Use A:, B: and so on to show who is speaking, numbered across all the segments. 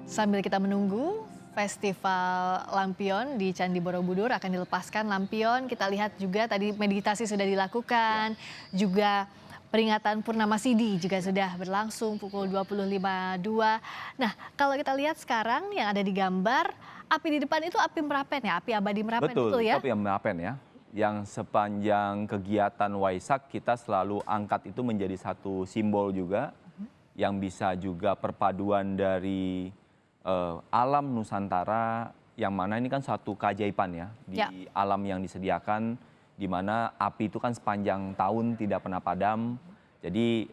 A: Sambil kita menunggu Festival Lampion di Candi Borobudur akan dilepaskan lampion, kita lihat juga tadi meditasi sudah dilakukan, juga peringatan Purnama Sidi juga sudah berlangsung pukul 20.52. Nah, kalau kita lihat sekarang yang ada di gambar, api di depan itu api Merapen ya, api abadi Merapen, betul ya?
B: Betul, itu api Merapen ya. Yang sepanjang kegiatan Waisak kita selalu angkat itu menjadi satu simbol juga, yang bisa juga perpaduan dari alam Nusantara, yang mana ini kan suatu keajaiban ya di alam yang disediakan, di mana api itu kan sepanjang tahun tidak pernah padam. Jadi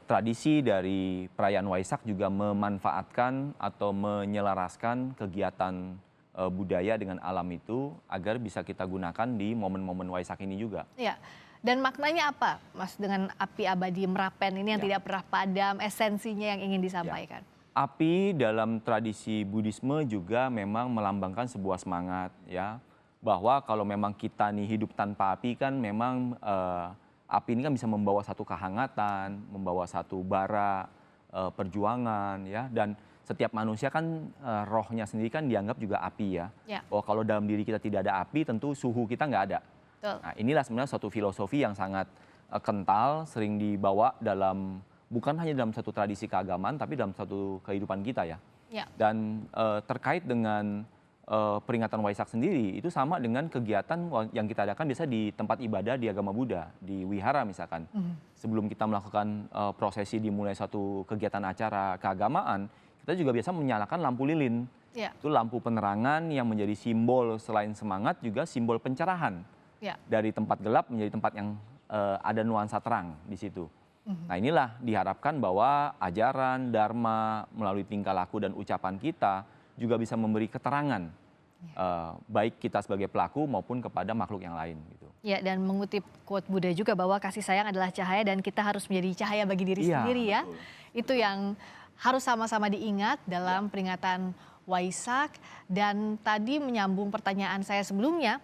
B: tradisi dari perayaan Waisak juga memanfaatkan atau menyelaraskan kegiatan budaya dengan alam itu agar bisa kita gunakan di momen-momen Waisak ini juga.
A: Ya. Dan maknanya apa, Mas, dengan api abadi Merapen ini yang tidak pernah padam, esensinya yang ingin disampaikan?
B: Api dalam tradisi Buddhisme juga memang melambangkan sebuah semangat ya, bahwa kalau memang kita nih hidup tanpa api kan memang api ini kan bisa membawa satu kehangatan, membawa satu bara perjuangan ya, dan setiap manusia kan rohnya sendiri kan dianggap juga api ya. Oh, kalau dalam diri kita tidak ada api tentu suhu kita nggak ada. Nah, inilah sebenarnya suatu filosofi yang sangat kental, sering dibawa dalam bukan hanya dalam satu tradisi keagamaan, tapi dalam satu kehidupan kita ya. Dan terkait dengan peringatan Waisak sendiri, itu sama dengan kegiatan yang kita adakan biasa di tempat ibadah di agama Buddha, di wihara misalkan. Sebelum kita melakukan prosesi dimulai satu kegiatan acara keagamaan, kita juga biasa menyalakan lampu lilin. Itu lampu penerangan yang menjadi simbol selain semangat juga simbol pencerahan. Dari tempat gelap menjadi tempat yang ada nuansa terang di situ. Nah, inilah diharapkan bahwa ajaran, dharma melalui tingkah laku dan ucapan kita juga bisa memberi keterangan, baik kita sebagai pelaku maupun kepada makhluk yang lain. Gitu.
A: Ya, dan mengutip quote Buddha juga bahwa kasih sayang adalah cahaya dan kita harus menjadi cahaya bagi diri sendiri ya. Betul. Itu yang harus sama-sama diingat dalam peringatan Waisak. Dan tadi menyambung pertanyaan saya sebelumnya,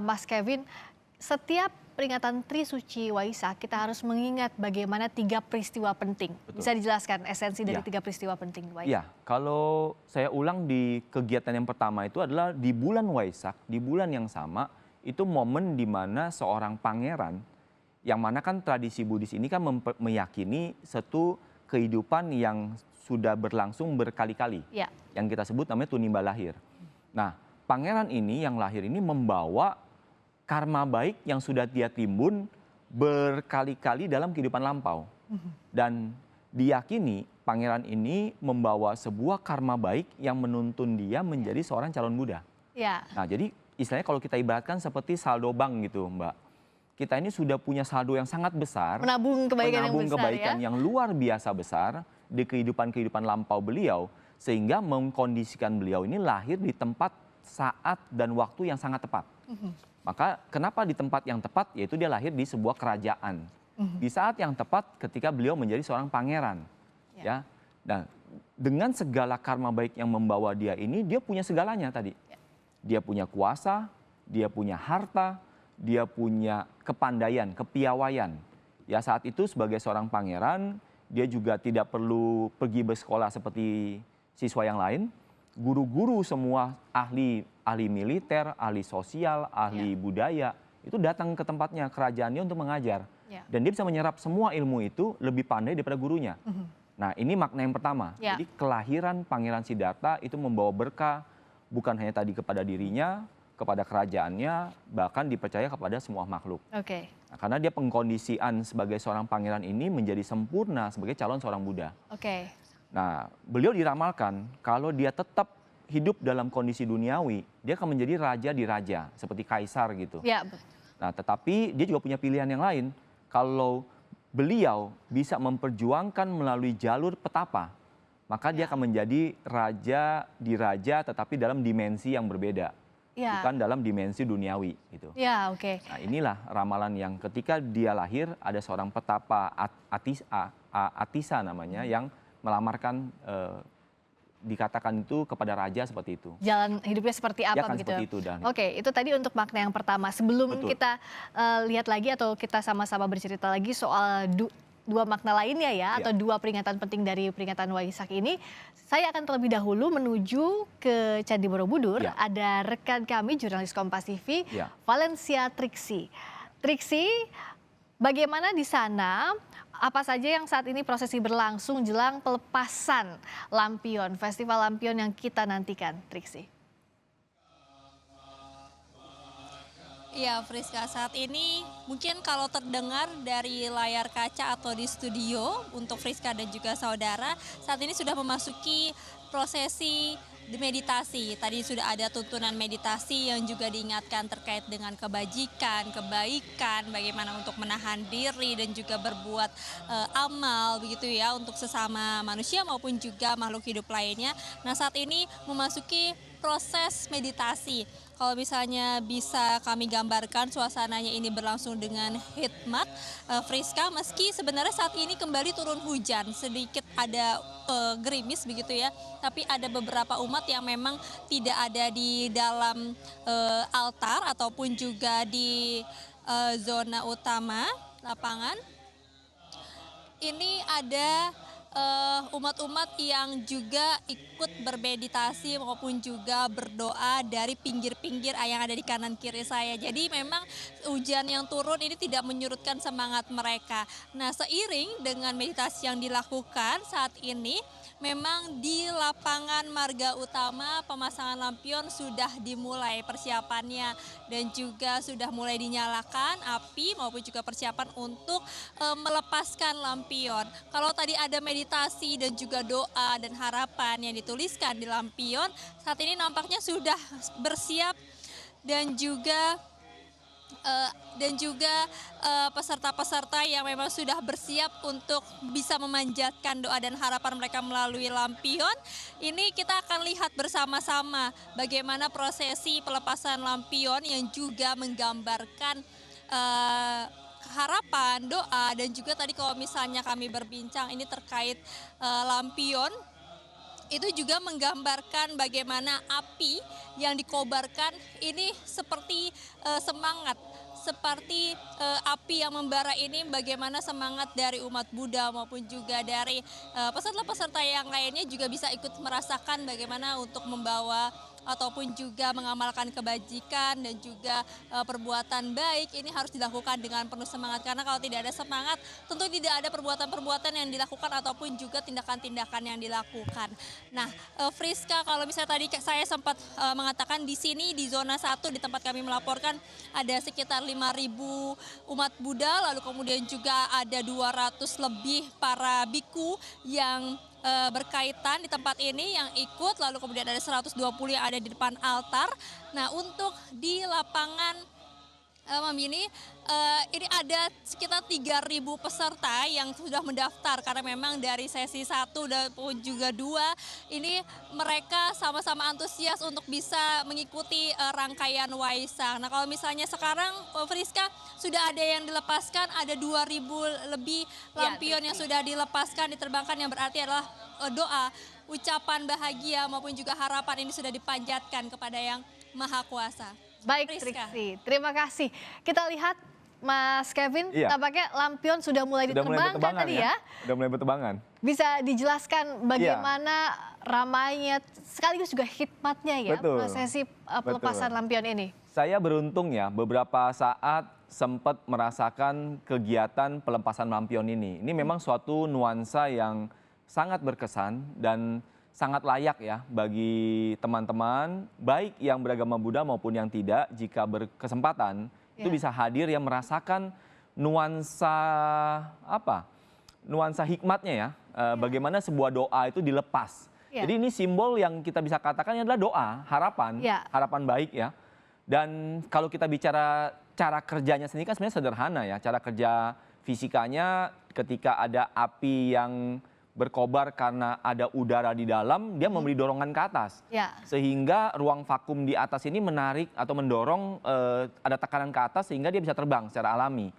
A: Mas Kevin, setiap peringatan Trisuci Waisak kita harus mengingat bagaimana 3 peristiwa penting. Bisa dijelaskan esensi dari 3 peristiwa penting Waisak?
B: Ya, kalau saya ulang di kegiatan yang pertama itu adalah di bulan Waisak, di bulan yang sama, itu momen di mana seorang pangeran, yang mana kan tradisi Buddhis ini kan meyakini satu kehidupan yang sudah berlangsung berkali-kali. Yang kita sebut namanya tunimba lahir. Nah, pangeran ini yang lahir ini membawa karma baik yang sudah dia timbun berkali-kali dalam kehidupan lampau. Dan diyakini pangeran ini membawa sebuah karma baik yang menuntun dia menjadi seorang calon Buddha. Nah, jadi istilahnya kalau kita ibaratkan seperti saldo bank gitu, Mbak. Kita ini sudah punya saldo yang sangat besar.
A: Menabung kebaikan
B: yang luar biasa besar di kehidupan lampau beliau. Sehingga mengkondisikan beliau ini lahir di tempat, saat, dan waktu yang sangat tepat. Maka kenapa di tempat yang tepat, yaitu dia lahir di sebuah kerajaan. Di saat yang tepat ketika beliau menjadi seorang pangeran. Ya. Nah, dengan segala karma baik yang membawa dia ini, dia punya segalanya tadi. Dia punya kuasa, dia punya harta, dia punya kepandaian, kepiawaian. Ya, saat itu sebagai seorang pangeran, dia juga tidak perlu pergi bersekolah seperti siswa yang lain. Guru-guru semua ahli militer, ahli sosial, ahli budaya, itu datang ke tempatnya, kerajaannya untuk mengajar. Dan dia bisa menyerap semua ilmu itu lebih pandai daripada gurunya. Nah, ini makna yang pertama. Jadi kelahiran Pangeran Siddhartha itu membawa berkah, bukan hanya tadi kepada dirinya, kepada kerajaannya, bahkan dipercaya kepada semua makhluk. Nah, karena dia pengkondisian sebagai seorang pangeran ini menjadi sempurna sebagai calon seorang Buddha. Nah, beliau diramalkan kalau dia tetap hidup dalam kondisi duniawi, dia akan menjadi raja di raja, seperti kaisar gitu. Nah, tetapi dia juga punya pilihan yang lain. Kalau beliau bisa memperjuangkan melalui jalur petapa, maka dia akan menjadi raja di raja, tetapi dalam dimensi yang berbeda. Bukan dalam dimensi duniawi gitu. Nah, inilah ramalan yang ketika dia lahir, ada seorang petapa Atisa namanya, yang melamarkan dikatakan itu kepada raja seperti itu.
A: Jalan hidupnya seperti apa begitu?
B: Seperti itu,
A: itu tadi untuk makna yang pertama. Sebelum kita lihat lagi atau kita sama-sama bercerita lagi soal dua makna lainnya ya, atau dua peringatan penting dari peringatan Waisak ini. Saya akan terlebih dahulu menuju ke Candi Borobudur. Ada rekan kami, jurnalis Kompas TV, Valencia Triksi. Triksi, bagaimana di sana? Apa saja yang saat ini prosesi berlangsung jelang pelepasan lampion, festival lampion yang kita nantikan, Triksi?
C: Iya, Friska, saat ini mungkin kalau terdengar dari layar kaca atau di studio untuk Friska dan juga saudara, saat ini sudah memasuki prosesi meditasi. Tadi sudah ada tuntunan meditasi yang juga diingatkan terkait dengan kebajikan, kebaikan, bagaimana untuk menahan diri dan juga berbuat amal begitu ya untuk sesama manusia maupun juga makhluk hidup lainnya. Nah, saat ini memasuki proses meditasi. Kalau misalnya bisa kami gambarkan suasananya ini berlangsung dengan hikmat, Friska, meski sebenarnya saat ini kembali turun hujan, sedikit ada gerimis begitu ya, tapi ada beberapa umat yang memang tidak ada di dalam altar ataupun juga di zona utama lapangan. Ini ada umat-umat yang juga ikut bermeditasi maupun juga berdoa dari pinggir-pinggir yang ada di kanan kiri saya. Jadi memang hujan yang turun ini tidak menyurutkan semangat mereka. Nah, seiring dengan meditasi yang dilakukan saat ini, memang di lapangan Marga Utama pemasangan lampion sudah dimulai persiapannya dan juga sudah mulai dinyalakan api maupun juga persiapan untuk melepaskan lampion. Kalau tadi ada meditasi dan juga doa dan harapan yang dituliskan di lampion, saat ini nampaknya sudah bersiap dan juga peserta-peserta yang memang sudah bersiap untuk bisa memanjatkan doa dan harapan mereka melalui lampion. Ini kita akan lihat bersama-sama bagaimana prosesi pelepasan lampion yang juga menggambarkan harapan, doa, dan juga tadi kalau misalnya kami berbincang ini terkait lampion, itu juga menggambarkan bagaimana api yang dikobarkan ini seperti semangat, seperti api yang membara ini bagaimana semangat dari umat Buddha maupun juga dari peserta-peserta yang lainnya juga bisa ikut merasakan bagaimana untuk membawa ataupun juga mengamalkan kebajikan dan juga perbuatan baik ini harus dilakukan dengan penuh semangat, karena kalau tidak ada semangat tentu tidak ada perbuatan-perbuatan yang dilakukan ataupun juga tindakan-tindakan yang dilakukan. Nah, Friska, kalau misalnya tadi saya sempat mengatakan di sini di zona 1 di tempat kami melaporkan ada sekitar 5.000 umat Buddha, lalu kemudian juga ada 200 lebih para biku yang berkaitan di tempat ini yang ikut, lalu kemudian ada 120 yang ada di depan altar. Nah, untuk di lapangan ini ada sekitar 3.000 peserta yang sudah mendaftar, karena memang dari sesi 1 dan juga 2 ini mereka sama-sama antusias untuk bisa mengikuti rangkaian Waisak. Nah, kalau misalnya sekarang Friska sudah ada yang dilepaskan, ada 2.000 lebih lampion yang sudah dilepaskan, diterbangkan, yang berarti adalah doa, ucapan bahagia maupun juga harapan ini sudah dipanjatkan kepada Yang Maha Kuasa.
A: Baik, Triksi, terima kasih. Kita lihat Mas Kevin, tampaknya lampion sudah mulai diterbangkan tadi ya.
B: Sudah mulai bertebangan.
A: Bisa dijelaskan bagaimana ramainya sekaligus juga hikmatnya ya prosesi pelepasan lampion ini?
B: Saya beruntung ya, beberapa saat sempat merasakan kegiatan pelepasan lampion ini. Ini memang suatu nuansa yang sangat berkesan dan sangat layak ya bagi teman-teman, baik yang beragama Buddha maupun yang tidak, jika berkesempatan itu bisa hadir yang merasakan nuansa nuansa hikmatnya ya, bagaimana sebuah doa itu dilepas. Jadi ini simbol yang kita bisa katakan adalah doa, harapan, harapan baik ya. Dan kalau kita bicara cara kerjanya sendiri kan sebenarnya sederhana ya, cara kerja fisikanya ketika ada api yang berkobar karena ada udara di dalam, dia memberi dorongan ke atas. Sehingga ruang vakum di atas ini menarik atau mendorong ada tekanan ke atas sehingga dia bisa terbang secara alami.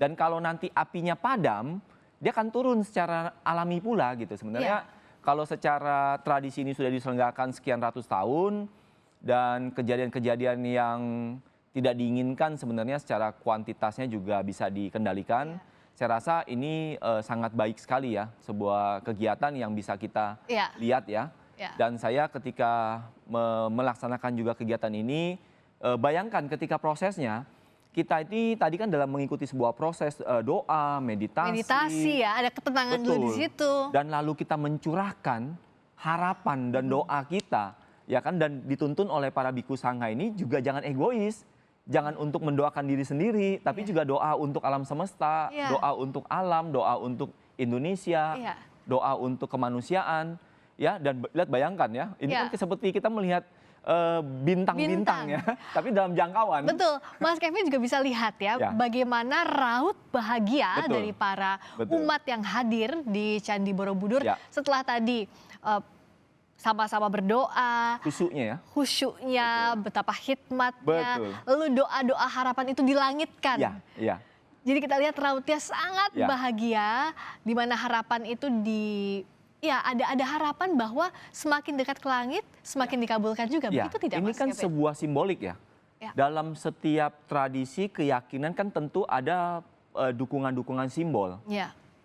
B: Dan kalau nanti apinya padam, dia akan turun secara alami pula gitu. Sebenarnya kalau secara tradisi ini sudah diselenggarakan sekian ratus tahun dan kejadian-kejadian yang tidak diinginkan sebenarnya secara kuantitasnya juga bisa dikendalikan. saya rasa ini sangat baik sekali ya, sebuah kegiatan yang bisa kita lihat ya. Dan saya ketika melaksanakan juga kegiatan ini, bayangkan ketika prosesnya, kita ini tadi kan dalam mengikuti sebuah proses doa, meditasi.
A: Meditasi ya, ada ketenangan dulu di situ.
B: Dan lalu kita mencurahkan harapan dan doa kita, ya kan, dan dituntun oleh para biku sangha ini juga jangan egois. Jangan untuk mendoakan diri sendiri, tapi juga doa untuk alam semesta, doa untuk alam, doa untuk Indonesia, doa untuk kemanusiaan, ya. Dan lihat, bayangkan ya, ini kan seperti kita melihat bintang-bintang ya, tapi dalam jangkauan.
A: Betul, Mas Kevin juga bisa lihat ya, bagaimana raut bahagia dari para umat yang hadir di Candi Borobudur setelah tadi sama-sama berdoa, khusyuknya, betapa hikmatnya, lalu doa-doa harapan itu dilangitkan. Jadi kita lihat rautnya sangat bahagia, di mana harapan itu ada harapan bahwa semakin dekat ke langit, semakin dikabulkan juga. Begitu tidak,
B: Mas? Ini kan
A: Kevin?
B: sebuah simbolik ya. Dalam setiap tradisi keyakinan kan tentu ada dukungan-dukungan simbol.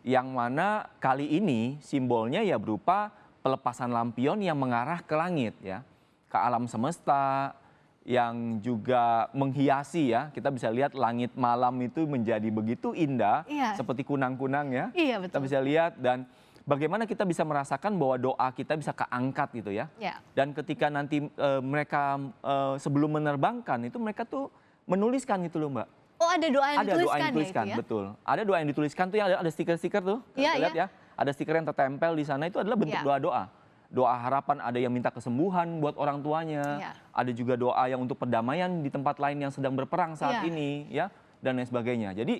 B: Yang mana kali ini simbolnya ya berupa pelepasan lampion yang mengarah ke langit ya, ke alam semesta, yang juga menghiasi ya. Kita bisa lihat langit malam itu menjadi begitu indah, seperti kunang-kunang ya. Kita bisa lihat, dan bagaimana kita bisa merasakan bahwa doa kita bisa keangkat gitu ya. Dan ketika nanti mereka sebelum menerbangkan itu mereka tuh menuliskan itu loh, Mbak.
A: Oh, ada doa yang
B: ada
A: dituliskan,
B: doa yang dituliskan,
A: ya, itu ya?
B: Betul. Ada doa yang dituliskan tuh, yang ada stiker-stiker tuh. Lihat ya. Ada stiker yang tertempel di sana, itu adalah bentuk doa-doa. Doa harapan, ada yang minta kesembuhan buat orang tuanya. Ada juga doa yang untuk perdamaian di tempat lain yang sedang berperang saat ini ya, dan lain sebagainya. Jadi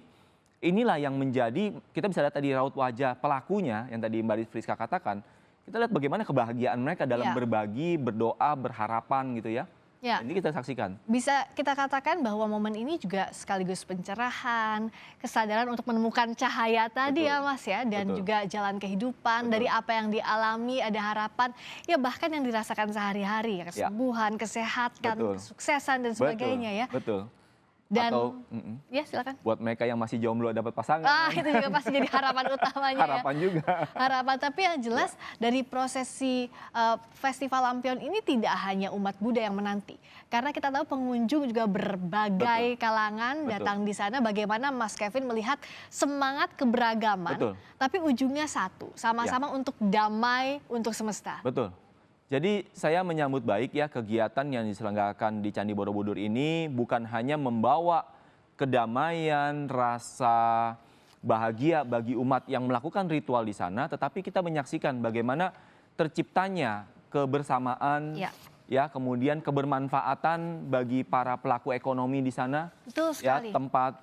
B: inilah yang menjadi, kita bisa lihat tadi raut wajah pelakunya yang tadi Mbak Friska katakan. Kita lihat bagaimana kebahagiaan mereka dalam berbagi, berdoa, berharapan gitu ya. Ini kita saksikan. Bisa
A: kita katakan bahwa momen ini juga sekaligus pencerahan, kesadaran untuk menemukan cahaya tadi ya Mas ya, dan juga jalan kehidupan dari apa yang dialami, ada harapan, ya bahkan yang dirasakan sehari-hari, kesembuhan, kesehatan, kesuksesan dan sebagainya ya.
B: Betul.
A: Dan
B: atau
A: ya silakan.
B: Buat mereka yang masih jomblo dapat pasangan.
A: Itu juga pasti jadi harapan utamanya.
B: Harapan juga.
A: Harapan, tapi yang jelas dari prosesi Festival Lampion ini tidak hanya umat Buddha yang menanti. Karena kita tahu pengunjung juga berbagai kalangan datang di sana. Bagaimana Mas Kevin melihat semangat keberagaman, tapi ujungnya satu, sama-sama untuk damai, untuk semesta.
B: Betul. Jadi saya menyambut baik ya kegiatan yang diselenggarakan di Candi Borobudur ini bukan hanya membawa kedamaian, rasa bahagia bagi umat yang melakukan ritual di sana, tetapi kita menyaksikan bagaimana terciptanya kebersamaan, ya, kemudian kebermanfaatan bagi para pelaku ekonomi di sana.
A: Betul sekali.
B: Ya, tempat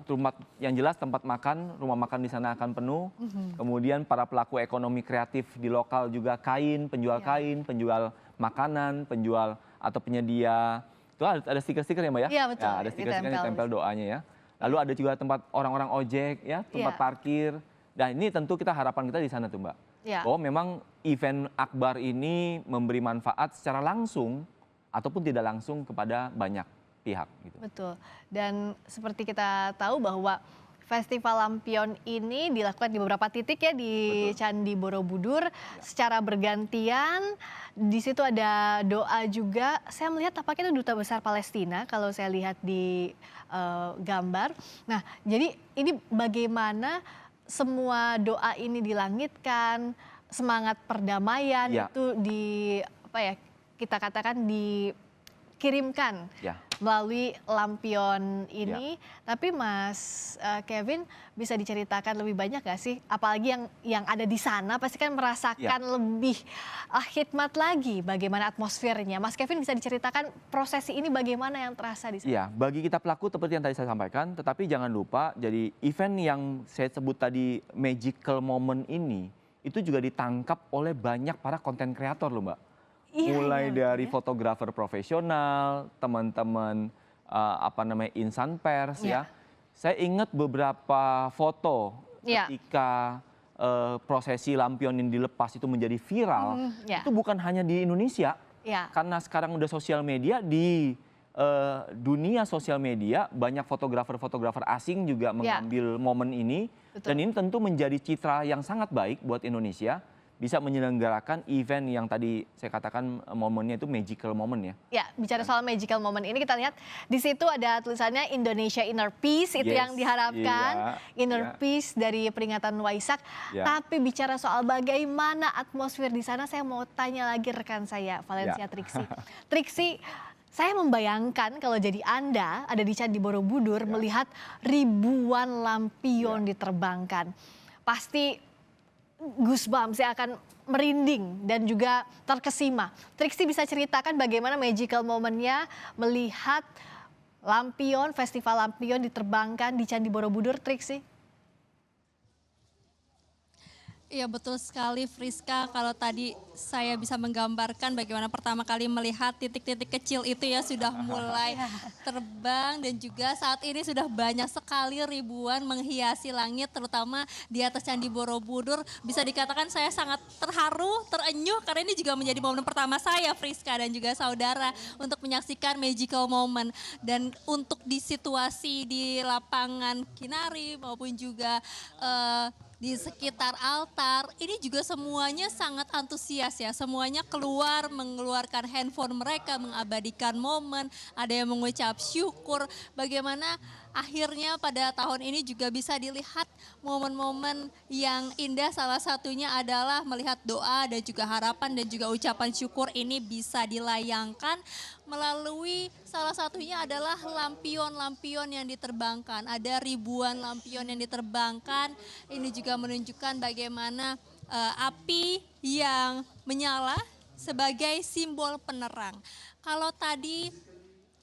B: rumah yang jelas tempat makan, rumah makan di sana akan penuh. Kemudian para pelaku ekonomi kreatif di lokal juga penjual kain, penjual makanan, penjual atau penyedia. Itu ada stiker-stiker ya, Mbak ya?
A: Iya, betul.
B: Ya, ada stiker-stiker yang ditempel doanya ya. Lalu ada juga tempat orang-orang ojek ya, tempat parkir. Dan ini tentu harapan kita di sana tuh, Mbak. Bahwa memang event akbar ini memberi manfaat secara langsung ataupun tidak langsung kepada banyak pihak. Gitu.
A: Betul. Dan seperti kita tahu bahwa Festival Lampion ini dilakukan di beberapa titik ya di Candi Borobudur secara bergantian. Di situ ada doa juga. Saya melihat tampaknya itu Duta Besar Palestina kalau saya lihat di gambar. Nah, jadi ini bagaimana semua doa ini dilangitkan, semangat perdamaian itu kita katakan dikirimkan melalui lampion ini. Tapi Mas Kevin bisa diceritakan lebih banyak gak sih? Apalagi yang ada di sana pasti kan merasakan lebih hikmat lagi bagaimana atmosfernya. Mas Kevin bisa diceritakan prosesi ini bagaimana yang terasa di sana?
B: Iya, bagi kita pelaku seperti yang tadi saya sampaikan, tetapi jangan lupa jadi event yang saya sebut tadi magical moment ini, itu juga ditangkap oleh banyak para konten kreator loh Mbak. Mulai dari fotografer profesional, teman-teman insan pers ya. Saya ingat beberapa foto ketika prosesi lampion yang dilepas itu menjadi viral. Itu bukan hanya di Indonesia, karena sekarang udah sosial media di dunia sosial media, banyak fotografer-fotografer asing juga mengambil momen ini.
A: Betul.
B: Dan ini tentu menjadi citra yang sangat baik buat Indonesia, bisa menyelenggarakan event yang tadi saya katakan momennya itu magical moment ya.
A: Ya, bicara soal magical moment ini kita lihat di situ ada tulisannya Indonesia Inner Peace, itu yang diharapkan. Inner Peace dari peringatan Waisak. Tapi bicara soal bagaimana atmosfer di sana, saya mau tanya lagi rekan saya, Valencia Triksi. Triksi, saya membayangkan kalau jadi Anda ada di Candi Borobudur melihat ribuan lampion diterbangkan. Pasti goosebumps, saya akan merinding dan juga terkesima. Triksi bisa ceritakan bagaimana magical momennya melihat lampion, festival lampion diterbangkan di Candi Borobudur, Triksi?
C: Iya betul sekali Friska, kalau tadi saya bisa menggambarkan bagaimana pertama kali melihat titik-titik kecil itu ya sudah mulai terbang dan juga saat ini sudah banyak sekali ribuan menghiasi langit terutama di atas Candi Borobudur. Bisa dikatakan saya sangat terharu, terenyuh karena ini juga menjadi momen pertama saya Friska dan juga saudara untuk menyaksikan magical moment. Dan untuk di situasi di lapangan Kinari maupun juga di sekitar altar, ini juga semuanya sangat antusias ya. Semuanya keluar mengeluarkan handphone mereka, mengabadikan momen, ada yang mengucap syukur. Bagaimana akhirnya pada tahun ini juga bisa dilihat momen-momen yang indah, salah satunya adalah melihat doa dan juga harapan dan juga ucapan syukur ini bisa dilayangkan melalui salah satunya adalah lampion-lampion yang diterbangkan. Ada ribuan lampion yang diterbangkan, ini juga menunjukkan bagaimana api yang menyala sebagai simbol penerang. Kalau tadi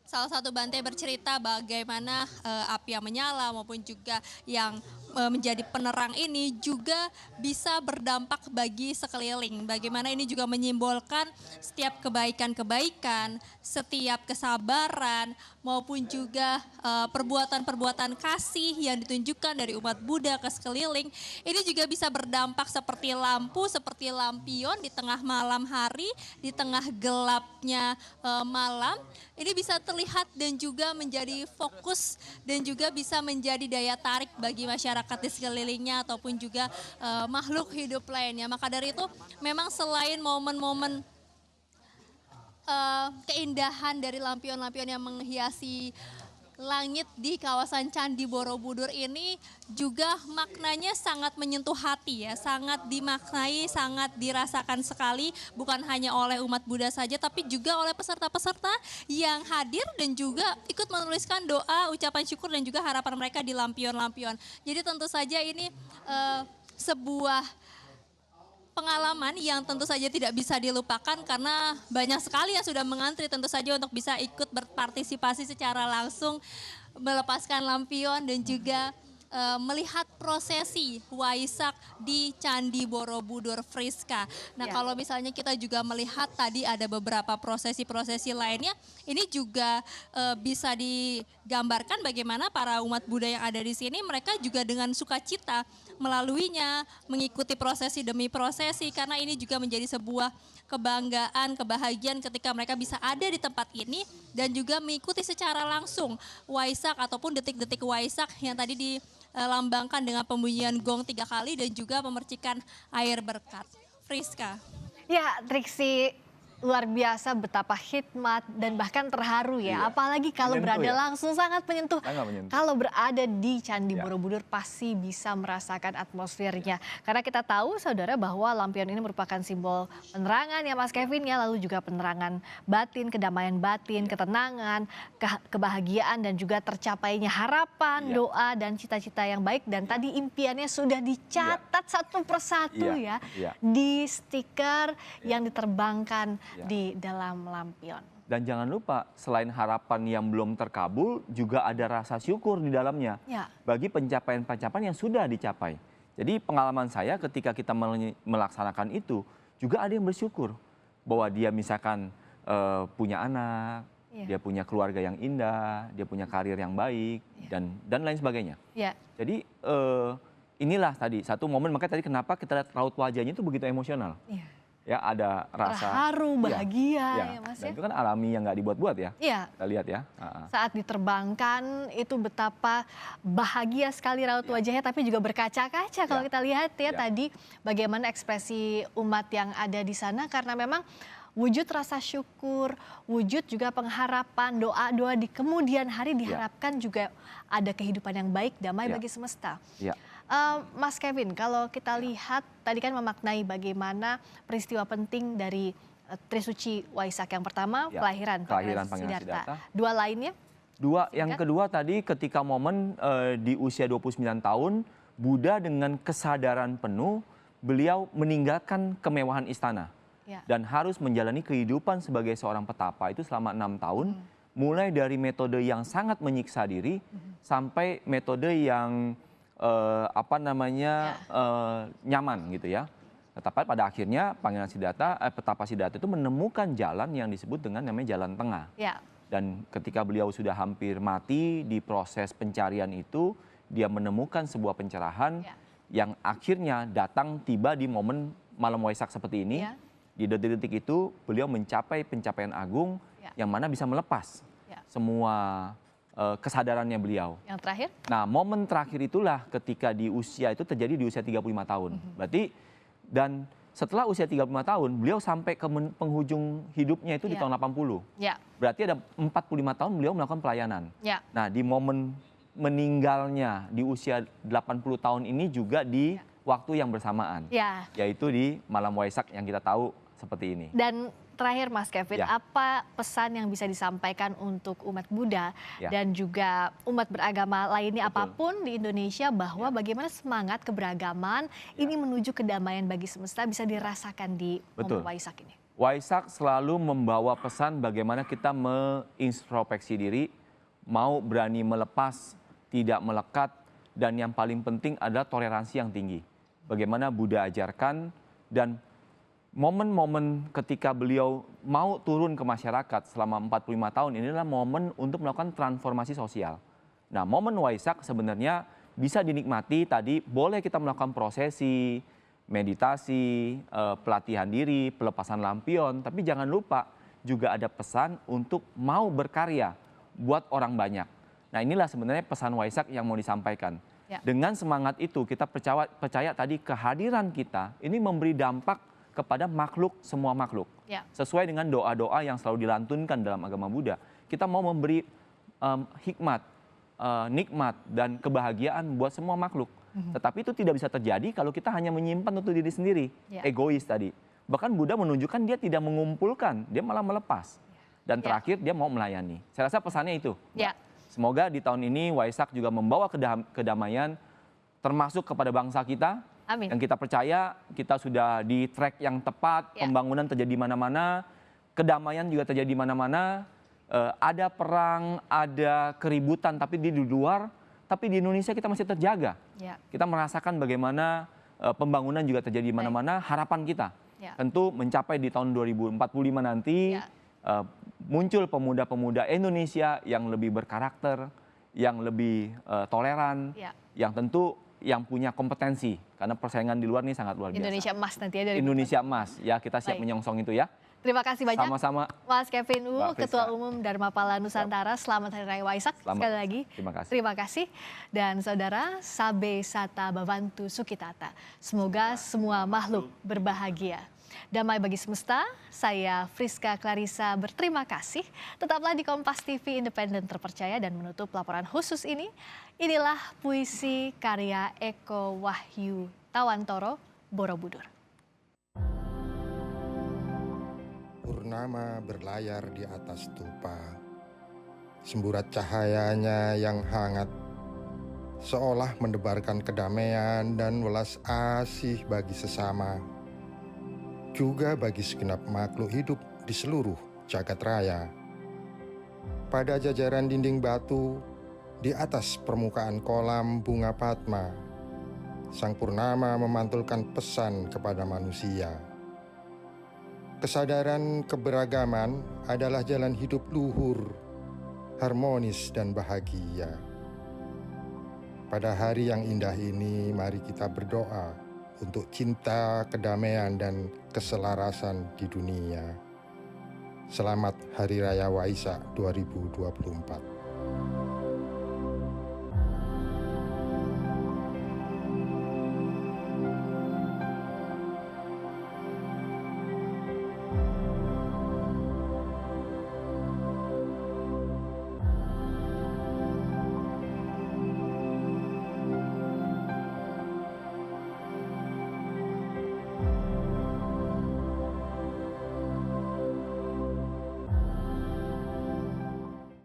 C: salah satu Bante bercerita bagaimana api yang menyala maupun juga yang menjadi penerang ini juga bisa berdampak bagi sekeliling. Bagaimana ini juga menyimbolkan setiap kebaikan-kebaikan, setiap kesabaran maupun juga perbuatan-perbuatan kasih yang ditunjukkan dari umat Buddha ke sekeliling. Ini juga bisa berdampak seperti lampu, seperti lampion di tengah malam hari, di tengah gelapnya malam. Ini bisa terlihat dan juga menjadi fokus dan juga bisa menjadi daya tarik bagi masyarakat di sekelilingnya ataupun juga makhluk hidup lainnya. Maka dari itu memang selain momen-momen keindahan dari lampion-lampion yang menghiasi langit di kawasan Candi Borobudur ini juga maknanya sangat menyentuh hati ya, sangat dimaknai, sangat dirasakan sekali bukan hanya oleh umat Buddha saja tapi juga oleh peserta-peserta yang hadir dan juga ikut menuliskan doa, ucapan syukur dan juga harapan mereka di lampion-lampion. Jadi tentu saja ini sebuah pengalaman yang tentu saja tidak bisa dilupakan karena banyak sekali yang sudah mengantri tentu saja untuk bisa ikut berpartisipasi secara langsung melepaskan lampion dan juga melihat prosesi Waisak di Candi Borobudur, Friska. Nah kalau misalnya kita juga melihat tadi ada beberapa prosesi-prosesi lainnya, ini juga bisa digambarkan bagaimana para umat Buddha yang ada di sini mereka juga dengan sukacita melaluinya, mengikuti prosesi demi prosesi karena ini juga menjadi sebuah kebanggaan, kebahagiaan ketika mereka bisa ada di tempat ini dan juga mengikuti secara langsung Waisak ataupun detik-detik Waisak yang tadi dilambangkan dengan pembunyian gong 3 kali dan juga pemercikan air berkat. Friska.
A: Ya, Triksi, luar biasa betapa hikmat dan bahkan terharu ya. Apalagi kalau berada langsung sangat menyentuh. Kalau berada di Candi Borobudur pasti bisa merasakan atmosfernya. Karena kita tahu saudara bahwa lampion ini merupakan simbol penerangan ya Mas Kevin ya. Lalu juga penerangan batin, kedamaian batin, ketenangan, kebahagiaan dan juga tercapainya harapan, doa dan cita-cita yang baik. Dan tadi impiannya sudah dicatat satu persatu ya. Di stiker yang diterbangkan di dalam lampion.
B: Dan jangan lupa selain harapan yang belum terkabul juga ada rasa syukur di dalamnya bagi pencapaian-pencapaian yang sudah dicapai. Jadi pengalaman saya ketika kita melaksanakan itu juga ada yang bersyukur bahwa dia misalkan punya anak, dia punya keluarga yang indah, dia punya karir yang baik dan lain sebagainya. Jadi inilah tadi satu momen makanya tadi kenapa kita lihat raut wajahnya itu begitu emosional. ya ada rasa
A: terharu, bahagia ya Mas
B: dan
A: ya.
B: itu kan alami yang nggak dibuat-buat ya.
A: Iya.
B: Kita lihat ya.
A: Saat diterbangkan itu betapa bahagia sekali raut wajahnya, tapi juga berkaca-kaca kalau kita lihat ya tadi bagaimana ekspresi umat yang ada di sana, karena memang wujud rasa syukur, wujud juga pengharapan, doa-doa di kemudian hari diharapkan juga ada kehidupan yang baik, damai bagi semesta.
B: Ya.
A: Mas Kevin, kalau kita lihat tadi kan memaknai bagaimana peristiwa penting dari Trisuci Waisak yang pertama, kelahiran Pangeran Siddhartha. Dua lainnya?
B: Yang kedua tadi ketika momen di usia 29 tahun, Buddha dengan kesadaran penuh, beliau meninggalkan kemewahan istana. Dan harus menjalani kehidupan sebagai seorang petapa itu selama 6 tahun. Mulai dari metode yang sangat menyiksa diri, sampai metode yang nyaman gitu ya. Tetapi pada akhirnya Pangeran Siddhartha, petapa Siddhartha itu menemukan jalan yang disebut dengan namanya jalan tengah. Dan ketika beliau sudah hampir mati di proses pencarian itu, dia menemukan sebuah pencerahan yang akhirnya datang tiba di momen malam Waisak seperti ini. Di detik-detik itu beliau mencapai pencapaian agung yang mana bisa melepas semua kesadarannya beliau.
A: Yang terakhir?
B: Nah, momen terakhir itulah ketika di usia itu terjadi di usia 35 tahun. Berarti dan setelah usia 35 tahun, beliau sampai ke penghujung hidupnya itu di tahun 80. Berarti ada 45 tahun beliau melakukan pelayanan. Nah, di momen meninggalnya di usia 80 tahun ini juga di waktu yang bersamaan. Yaitu di malam Waisak yang kita tahu seperti ini.
A: Dan terakhir Mas Kevin, apa pesan yang bisa disampaikan untuk umat Buddha dan juga umat beragama lainnya apapun di Indonesia, bahwa bagaimana semangat keberagaman ini menuju kedamaian bagi semesta bisa dirasakan di momen Waisak ini?
B: Waisak selalu membawa pesan bagaimana kita mengintrospeksi diri, mau berani melepas, tidak melekat, dan yang paling penting adalah toleransi yang tinggi. Bagaimana Buddha ajarkan, dan momen-momen ketika beliau mau turun ke masyarakat selama 45 tahun ini adalah momen untuk melakukan transformasi sosial. Nah, momen Waisak sebenarnya bisa dinikmati tadi, boleh kita melakukan prosesi, meditasi, pelatihan diri, pelepasan lampion, tapi jangan lupa juga ada pesan untuk mau berkarya buat orang banyak. Nah, inilah sebenarnya pesan Waisak yang mau disampaikan. Dengan semangat itu kita percaya tadi kehadiran kita ini memberi dampak kepada makhluk, semua makhluk. Sesuai dengan doa-doa yang selalu dilantunkan dalam agama Buddha. Kita mau memberi hikmat, nikmat, dan kebahagiaan buat semua makhluk. Tetapi itu tidak bisa terjadi kalau kita hanya menyimpan untuk diri sendiri, egois tadi. Bahkan Buddha menunjukkan dia tidak mengumpulkan, dia malah melepas. Dan terakhir dia mau melayani. Saya rasa pesannya itu. Semoga di tahun ini Waisak juga membawa kedamaian, termasuk kepada bangsa kita.
A: Amin.
B: Yang kita percaya kita sudah di track yang tepat, pembangunan terjadi di mana-mana, kedamaian juga terjadi di mana-mana, ada perang, ada keributan, tapi di luar, tapi di Indonesia kita masih terjaga. Kita merasakan bagaimana pembangunan juga terjadi di mana-mana, harapan kita tentu mencapai di tahun 2045 nanti, muncul pemuda-pemuda Indonesia yang lebih berkarakter, yang lebih toleran, yang tentu yang punya kompetensi, karena persaingan di luar ini sangat luar biasa.
A: Indonesia emas nanti ya dari
B: Indonesia emas, ya kita siap menyongsong itu ya.
A: Terima kasih banyak.
B: Sama-sama.
A: Mas Kevin Wu, Ketua Umum Dharmapala Nusantara. Selamat Hari Raya Waisak sekali lagi.
B: Terima kasih.
A: Terima kasih. Dan saudara, Sabe Sata Bavantu Sukitata. Semoga semua makhluk berbahagia. Damai bagi semesta, saya Friska Clarissa berterima kasih. Tetaplah di Kompas TV independen terpercaya, dan menutup laporan khusus ini, inilah puisi karya Eko Wahyu Tawantoro, Borobudur.
D: Purnama berlayar di atas stupa, semburat cahayanya yang hangat, seolah mendebarkan kedamaian dan welas asih bagi sesama, juga bagi segenap makhluk hidup di seluruh jagat raya. Pada jajaran dinding batu, di atas permukaan kolam bunga Padma, Sang Purnama memantulkan pesan kepada manusia. Kesadaran keberagaman adalah jalan hidup luhur, harmonis dan bahagia. Pada hari yang indah ini, mari kita berdoa untuk cinta, kedamaian, dan keselarasan di dunia. Selamat Hari Raya Waisak 2024.